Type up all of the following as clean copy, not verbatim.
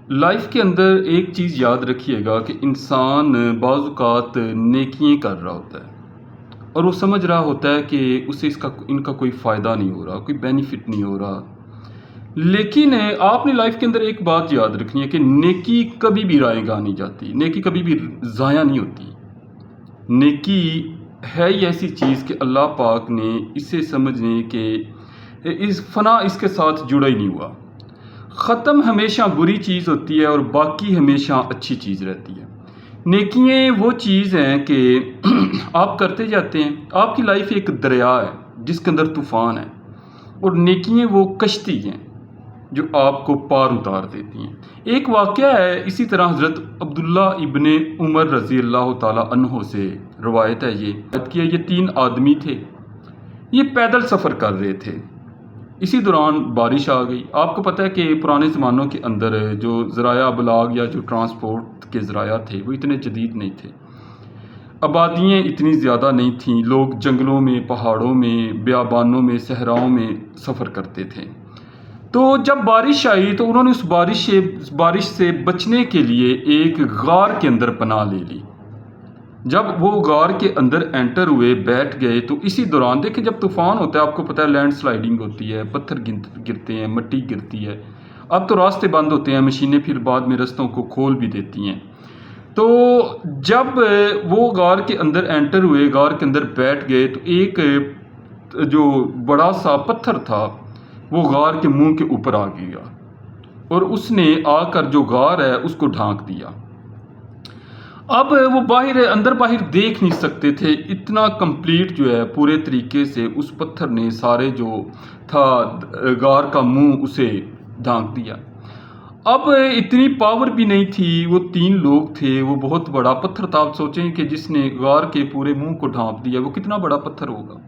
Life کے اندر ایک چیز یاد رکھیے گا کہ انسان بعض اوقات نیکیاں کر رہا ہوتا ہے اور وہ سمجھ رہا ہوتا ہے کہ اسے ان کا کوئی فائدہ نہیں ہو رہا، کوئی بینیفٹ نہیں ہو رہا۔ لیکن آپ نے لائف کے اندر ایک بات یاد رکھنی ہے کہ نیکی کبھی بھی رائے گاہ نہیں جاتی، نیکی کبھی بھی ضائع نہیں ہوتی۔ نیکی ہے یہ ایسی چیز کہ اللہ پاک نے اسے سمجھنے کہ فنا اس کے ساتھ جڑا ہی نہیں ہوا۔ ختم ہمیشہ بری چیز ہوتی ہے اور باقی ہمیشہ اچھی چیز رہتی ہے۔ نیکیاں وہ چیز ہیں کہ آپ کرتے جاتے ہیں، آپ کی لائف ایک دریا ہے جس کے اندر طوفان ہے، اور نیکیاں وہ کشتی ہیں جو آپ کو پار اتار دیتی ہیں۔ ایک واقعہ ہے اسی طرح حضرت عبداللہ ابن عمر رضی اللہ تعالیٰ عنہ سے روایت ہے۔ یہ 3 آدمی تھے، یہ پیدل سفر کر رہے تھے۔ اسی دوران بارش آ گئی۔ آپ کو پتہ ہے کہ پرانے زمانوں کے اندر جو ذرائع ابلاغ یا جو ٹرانسپورٹ کے ذرائع تھے وہ اتنے جدید نہیں تھے، آبادیاں اتنی زیادہ نہیں تھیں، لوگ جنگلوں میں، پہاڑوں میں، بیابانوں میں، صحراؤں میں سفر کرتے تھے۔ تو جب بارش آئی تو انہوں نے اس بارش سے بچنے کے لیے ایک غار کے اندر پناہ لے لی۔ جب وہ غار کے اندر انٹر ہوئے، بیٹھ گئے، تو اسی دوران دیکھیں جب طوفان ہوتا ہے آپ کو پتہ ہے لینڈ سلائیڈنگ ہوتی ہے، پتھر گرتے ہیں، مٹی گرتی ہے، اب تو راستے بند ہوتے ہیں، مشینیں پھر بعد میں رستوں کو کھول بھی دیتی ہیں۔ تو جب وہ غار کے اندر انٹر ہوئے، غار کے اندر بیٹھ گئے، تو ایک جو بڑا سا پتھر تھا وہ غار کے منہ کے اوپر آ گیا اور اس نے آ کر جو غار ہے اس کو ڈھانک دیا۔ اب وہ اندر باہر دیکھ نہیں سکتے تھے، اتنا کمپلیٹ جو ہے پورے طریقے سے اس پتھر نے سارے جو تھا غار کا منہ اسے ڈھانک دیا۔ اب اتنی پاور بھی نہیں تھی، وہ 3 لوگ تھے، وہ بہت بڑا پتھر تھا۔ آپ سوچیں کہ جس نے غار کے پورے منہ کو ڈھانپ دیا وہ کتنا بڑا پتھر ہوگا۔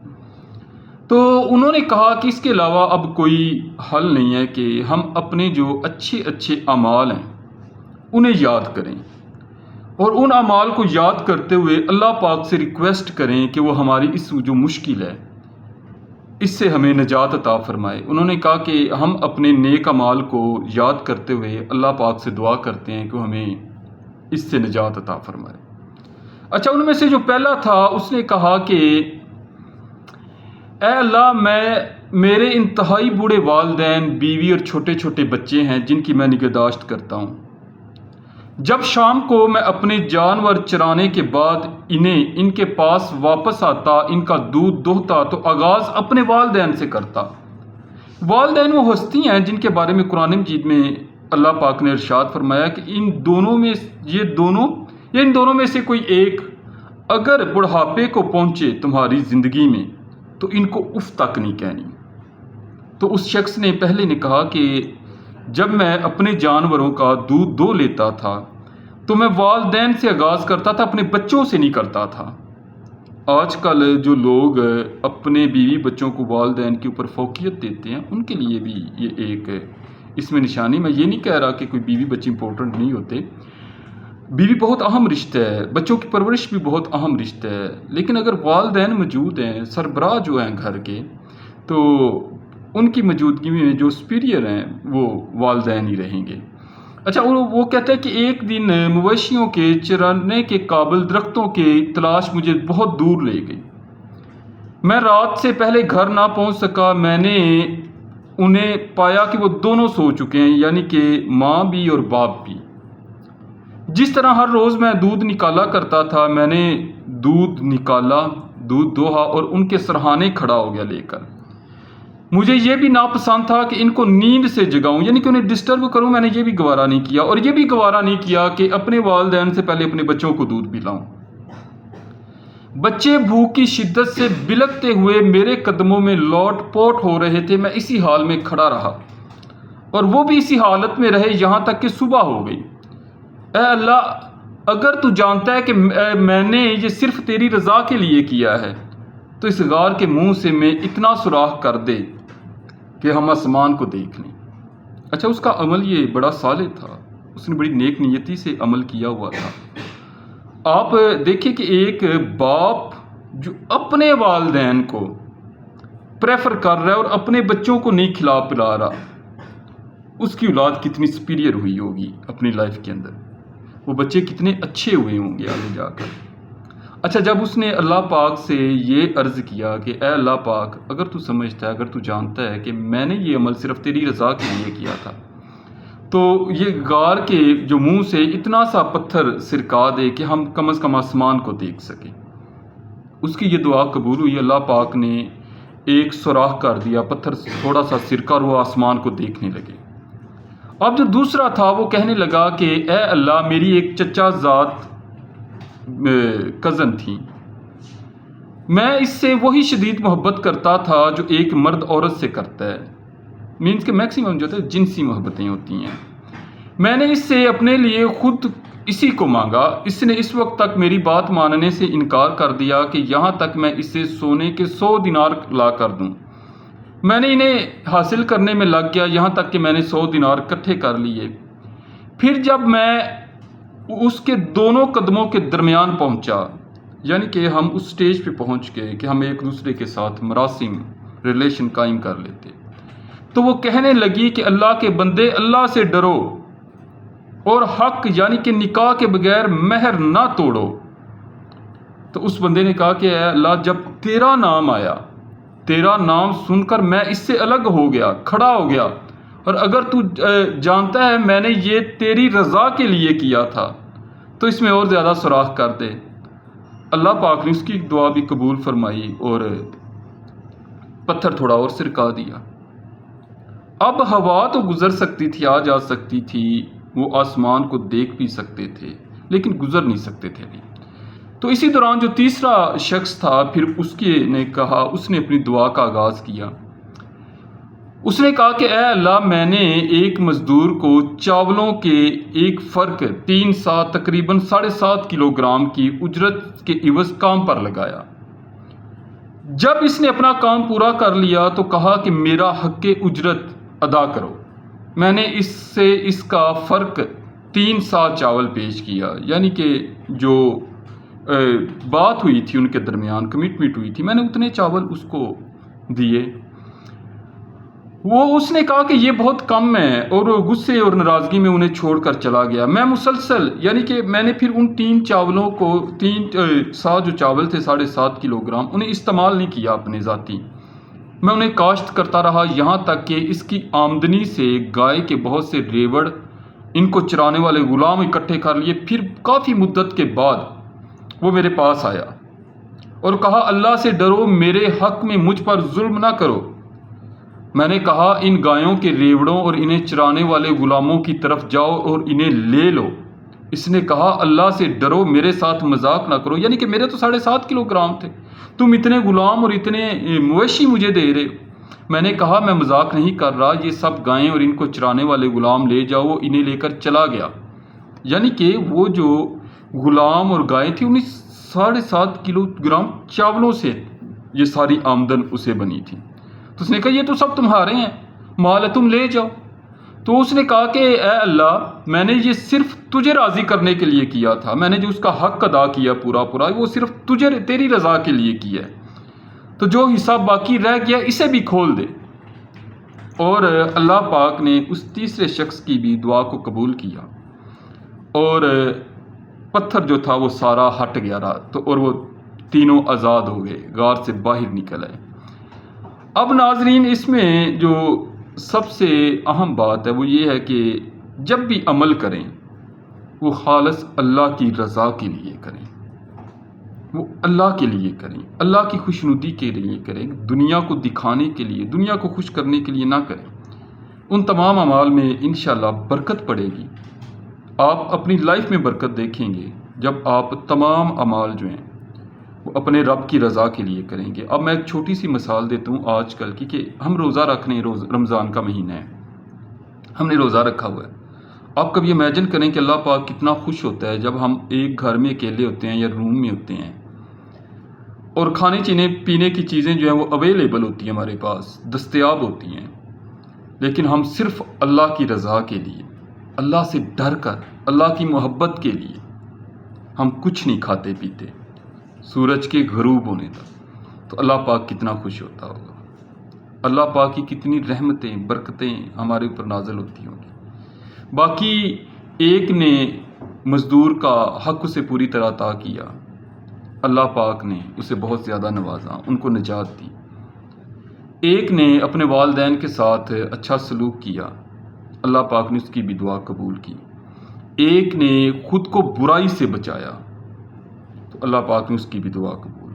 تو انہوں نے کہا کہ اس کے علاوہ اب کوئی حل نہیں ہے کہ ہم اپنے جو اچھے اعمال ہیں انہیں یاد کریں اور ان اعمال کو یاد کرتے ہوئے اللہ پاک سے ریکویسٹ کریں کہ وہ ہماری اس جو مشکل ہے اس سے ہمیں نجات عطا فرمائے۔ انہوں نے کہا کہ ہم اپنے نیک اعمال کو یاد کرتے ہوئے اللہ پاک سے دعا کرتے ہیں کہ وہ ہمیں اس سے نجات عطا فرمائے۔ اچھا، ان میں سے جو پہلا تھا اس نے کہا کہ اے اللہ، میرے انتہائی بوڑھے والدین، بیوی اور چھوٹے بچے ہیں جن کی میں نگہداشت کرتا ہوں۔ جب شام کو میں اپنے جانور چرانے کے بعد ان کے پاس واپس آتا، ان کا دودھ دوہتا تو آغاز اپنے والدین سے کرتا۔ والدین وہ ہستی ہیں جن کے بارے میں قرآن مجید میں اللہ پاک نے ارشاد فرمایا کہ ان دونوں میں سے کوئی ایک اگر بڑھاپے کو پہنچے تمہاری زندگی میں تو ان کو اف تک نہیں کہنی۔ تو اس شخص نے پہلے نے کہا کہ جب میں اپنے جانوروں کا دودھ دو لیتا تھا تو میں والدین سے آغاز کرتا تھا، اپنے بچوں سے نہیں کرتا تھا۔ آج کل جو لوگ اپنے بیوی بچوں کو والدین کے اوپر فوقیت دیتے ہیں ان کے لیے بھی یہ ایک اس میں نشانی۔ میں یہ نہیں کہہ رہا کہ کوئی بیوی بچے امپورٹنٹ نہیں ہوتے، بیوی بہت اہم رشتہ ہے، بچوں کی پرورش بھی بہت اہم رشتہ ہے، لیکن اگر والدین موجود ہیں، سربراہ جو ہیں گھر کے، تو ان کی موجودگی میں جو سپیریئر ہیں وہ والدین ہی رہیں گے۔ اچھا، وہ کہتا ہے کہ ایک دن مویشیوں کے چرانے کے قابل درختوں کی تلاش مجھے بہت دور لے گئی۔ میں رات سے پہلے گھر نہ پہنچ سکا۔ میں نے انہیں پایا کہ وہ دونوں سو چکے ہیں، یعنی کہ ماں بھی اور باپ بھی۔ جس طرح ہر روز میں دودھ نکالا کرتا تھا، میں نے دودھ نکالا، دودھ دوہا اور ان کے سرہانے کھڑا ہو گیا لے کر۔ مجھے یہ بھی ناپسند تھا کہ ان کو نیند سے جگاؤں، یعنی کہ انہیں ڈسٹرب کروں، میں نے یہ بھی گوارا نہیں کیا، اور یہ بھی گوارا نہیں کیا کہ اپنے والدین سے پہلے اپنے بچوں کو دودھ پلاؤں۔ بچے بھوک کی شدت سے بلکتے ہوئے میرے قدموں میں لوٹ پوٹ ہو رہے تھے۔ میں اسی حال میں کھڑا رہا اور وہ بھی اسی حالت میں رہے یہاں تک کہ صبح ہو گئی۔ اے اللہ، اگر تو جانتا ہے کہ میں نے یہ صرف تیری رضا کے لیے کیا ہے تو اس غار کے منہ سے میں اتنا سوراخ کر دے کہ ہم آسمان کو دیکھ لیں۔ اچھا، اس کا عمل یہ بڑا صالح تھا، اس نے بڑی نیک نیتی سے عمل کیا ہوا تھا۔ آپ دیکھیں کہ ایک باپ جو اپنے والدین کو پریفر کر رہا ہے اور اپنے بچوں کو نہیں کھلا پلا رہا، اس کی اولاد کتنی سپیریئر ہوئی ہوگی اپنی لائف کے اندر، وہ بچے کتنے اچھے ہوئے ہوں گے آگے جا کر۔ اچھا، جب اس نے اللہ پاک سے یہ عرض کیا کہ اے اللہ پاک، اگر تو سمجھتا ہے، اگر تو جانتا ہے کہ میں نے یہ عمل صرف تیری رضا کے لیے کیا تھا، تو یہ غار کے جو منہ سے اتنا سا پتھر سرکا دے کہ ہم کم از کم آسمان کو دیکھ سکیں۔ اس کی یہ دعا قبول ہوئی، اللہ پاک نے ایک سوراخ کر دیا، پتھر تھوڑا سا سرکا اور وہ آسمان کو دیکھنے لگے۔ اب جو دوسرا تھا وہ کہنے لگا کہ اے اللہ، میری ایک چچا زاد کزن تھی، میں اس سے وہی شدید محبت کرتا تھا جو ایک مرد عورت سے کرتا ہے، مینس کہ میکسیمم جو ہے جنسی محبتیں ہوتی ہیں۔ میں نے اس سے اپنے لیے خود اسی کو مانگا، اس نے اس وقت تک میری بات ماننے سے انکار کر دیا کہ یہاں تک میں اسے سونے کے 100 دینار لا کر دوں۔ میں نے انہیں حاصل کرنے میں لگ گیا، یہاں تک کہ میں نے 100 دینار اکٹھے کر لیے۔ پھر جب میں اس کے دونوں قدموں کے درمیان پہنچا، یعنی کہ ہم اس سٹیج پہ پہنچ گئے کہ ہم ایک دوسرے کے ساتھ مراسم ریلیشن قائم کر لیتے، تو وہ کہنے لگی کہ اللہ کے بندے، اللہ سے ڈرو اور حق یعنی کہ نکاح کے بغیر مہر نہ توڑو۔ تو اس بندے نے کہا کہ اے اللہ، جب تیرا نام آیا، تیرا نام سن کر میں اس سے الگ ہو گیا، کھڑا ہو گیا، اور اگر تو جانتا ہے میں نے یہ تیری رضا کے لیے کیا تھا تو اس میں اور زیادہ سوراخ کر دے۔ اللہ پاک نے اس کی دعا بھی قبول فرمائی اور پتھر تھوڑا اور سرکا دیا۔ اب ہوا تو گزر سکتی تھی، آ جا سکتی تھی، وہ آسمان کو دیکھ بھی سکتے تھے، لیکن گزر نہیں سکتے تھے ابھی۔ تو اسی دوران جو تیسرا شخص تھا، پھر اس نے کہا، اس نے اپنی دعا کا آغاز کیا۔ اس نے کہا کہ اے اللہ، میں نے ایک مزدور کو چاولوں کے ایک فرق 3 سا تقریباً 7.5 کلو گرام کی اجرت کے عوض کام پر لگایا۔ جب اس نے اپنا کام پورا کر لیا تو کہا کہ میرا حق اجرت ادا کرو۔ میں نے اس سے اس کا فرق 3 سا چاول پیش کیا، یعنی کہ جو بات ہوئی تھی ان کے درمیان، کمٹمنٹ ہوئی تھی، میں نے اتنے چاول اس کو دیے۔ اس نے کہا کہ یہ بہت کم ہے، اور غصے اور ناراضگی میں انہیں چھوڑ کر چلا گیا۔ میں مسلسل، یعنی کہ میں نے پھر ان 3 چاولوں کو 3 سا جو چاول تھے 7.5 کلو گرام، انہیں استعمال نہیں کیا اپنے ذاتی، میں انہیں کاشت کرتا رہا، یہاں تک کہ اس کی آمدنی سے گائے کے بہت سے ریوڑ، ان کو چرانے والے غلام اکٹھے کر لیے۔ پھر کافی مدت کے بعد وہ میرے پاس آیا اور کہا اللہ سے ڈرو، میرے حق میں مجھ پر ظلم نہ کرو۔ میں نے کہا ان گایوں کے ریوڑوں اور انہیں چرانے والے غلاموں کی طرف جاؤ اور انہیں لے لو۔ اس نے کہا اللہ سے ڈرو، میرے ساتھ مذاق نہ کرو، یعنی کہ میرے تو 7.5 کلو گرام تھے، تم اتنے غلام اور اتنے مویشی مجھے دے رہے ہو۔ میں نے کہا میں مذاق نہیں کر رہا، یہ سب گائیں اور ان کو چرانے والے غلام لے جاؤ۔ انہیں لے کر چلا گیا، یعنی کہ وہ جو غلام اور گائیں تھی انہیں 7.5 کلو گرام چاولوں سے یہ ساری آمدن اسے بنی تھی۔ تو اس نے کہا یہ تو سب تمہارے ہیں، مال ہے، تم لے جاؤ۔ تو اس نے کہا کہ اے اللہ، میں نے یہ صرف تجھے راضی کرنے کے لیے کیا تھا، میں نے جو اس کا حق ادا کیا پورا وہ صرف تیری رضا کے لیے کیا ہے، تو جو حصہ باقی رہ گیا اسے بھی کھول دے۔ اور اللہ پاک نے اس تیسرے شخص کی بھی دعا کو قبول کیا، اور پتھر جو تھا وہ سارا ہٹ گیا رہا، اور وہ تینوں آزاد ہو گئے، غار سے باہر نکل آئے۔ اب ناظرین، اس میں جو سب سے اہم بات ہے وہ یہ ہے کہ جب بھی عمل کریں وہ خالص اللہ کی رضا کے لیے کریں، وہ اللہ کے لیے کریں، اللہ کی خوشنودی کے لیے کریں، دنیا کو دکھانے کے لیے، دنیا کو خوش کرنے کے لیے نہ کریں۔ ان تمام اعمال میں انشاءاللہ برکت پڑے گی، آپ اپنی لائف میں برکت دیکھیں گے جب آپ تمام اعمال جو ہیں وہ اپنے رب کی رضا کے لیے کریں گے۔ اب میں ایک چھوٹی سی مثال دیتا ہوں آج کل کی، کہ ہم روزہ رکھ رہے ہیں، رمضان کا مہینہ ہے، ہم نے روزہ رکھا ہوا ہے۔ آپ کبھی امیجن کریں کہ اللہ پاک کتنا خوش ہوتا ہے جب ہم ایک گھر میں اکیلے ہوتے ہیں یا روم میں ہوتے ہیں، اور کھانے پینے کی چیزیں جو ہیں وہ اویلیبل ہوتی ہیں، ہمارے پاس دستیاب ہوتی ہیں، لیکن ہم صرف اللہ کی رضا کے لیے، اللہ سے ڈر کر، اللہ کی محبت کے لیے ہم کچھ نہیں کھاتے پیتے سورج کے غروب ہونے تک، تو اللہ پاک کتنا خوش ہوتا ہوگا۔ اللہ پاک کی کتنی رحمتیں برکتیں ہمارے اوپر نازل ہوتی ہوں گی۔ باقی ایک نے مزدور کا حق اسے پوری طرح عطا کیا، اللہ پاک نے اسے بہت زیادہ نوازا، ان کو نجات دی۔ ایک نے اپنے والدین کے ساتھ اچھا سلوک کیا، اللہ پاک نے اس کی بھی دعا قبول کی۔ ایک نے خود کو برائی سے بچایا تو اللہ پاک نے اس کی بھی دعا قبول